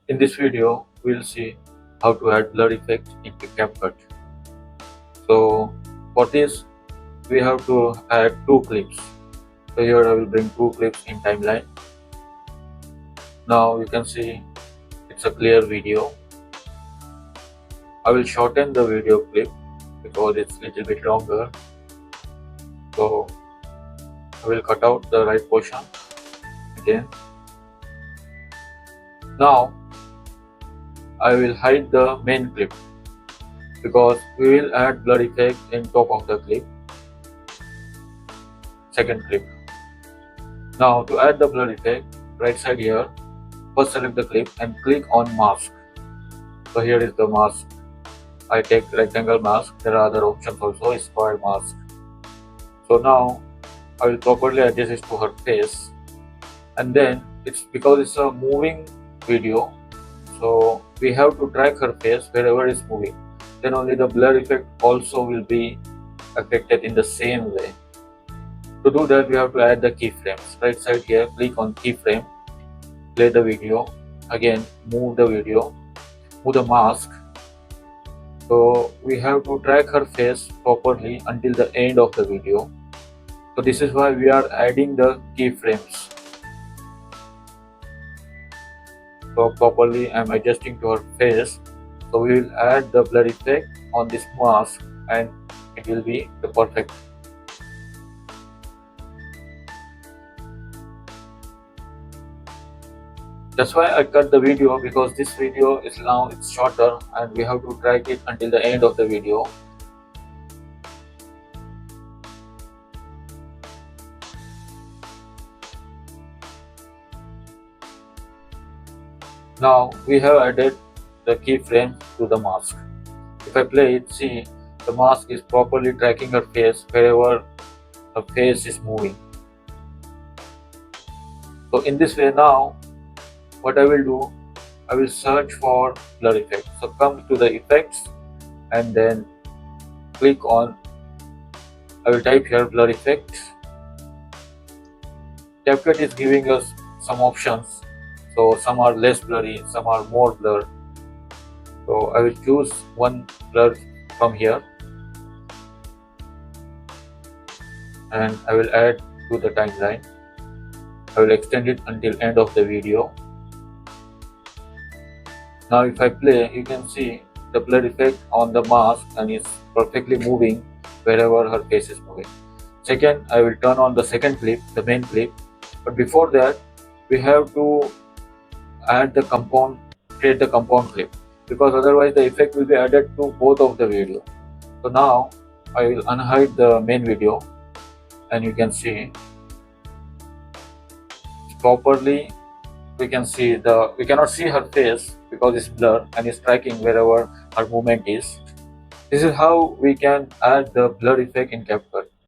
In this video, we'll see how to add blur effect into CapCut. So for this, we have to add two clips. So here I will bring two clips in timeline. Now you can see it's a clear video. I will shorten the video clip because it's a little bit longer. So I will cut out the right portion again. Now I will hide the main clip because we will add blur effect in top of the clip, second clip. Now to add the blur effect, right side here, first select the clip and click on mask. So here is the mask. I take rectangle mask. There are other options also, square mask. So now I will properly adjust it to her face, and then it's because it's a moving video, so we have to track her face wherever it's moving. Then only the blur effect also will be affected in the same way. To do that, we have to add the keyframes. Right side here, click on keyframe, play the video, again move the video, move the mask. So we have to track her face properly until the end of the video. So this is why we are adding the keyframes. So properly I am adjusting to her face. So we will add the blur effect on this mask and it will be the perfect. That's why I cut the video, because this video is now it's shorter and we have to track it until the end of the video. Now we have added the keyframe to the mask. If I play it, see the mask is properly tracking her face wherever her face is moving. So in this way, now what I will do, I will search for blur effect. So come to the effects and then click on, I will type here blur effect. CapCut is giving us some options. So some are less blurry, some are more blurred. So I will choose one blur from here and I will add to the timeline. I will extend it until end of the video. Now if I play, you can see the blur effect on the mask and it's perfectly moving wherever her face is moving. Second, I will turn on the second clip, the main clip. But before that, we have to add the compound, create the compound clip, because otherwise the effect will be added to both of the video. So now I will unhide the main video and you can see properly. We can see we cannot see her face because it's blurred and it's tracking wherever her movement is. This is how we can add the blur effect in CapCut.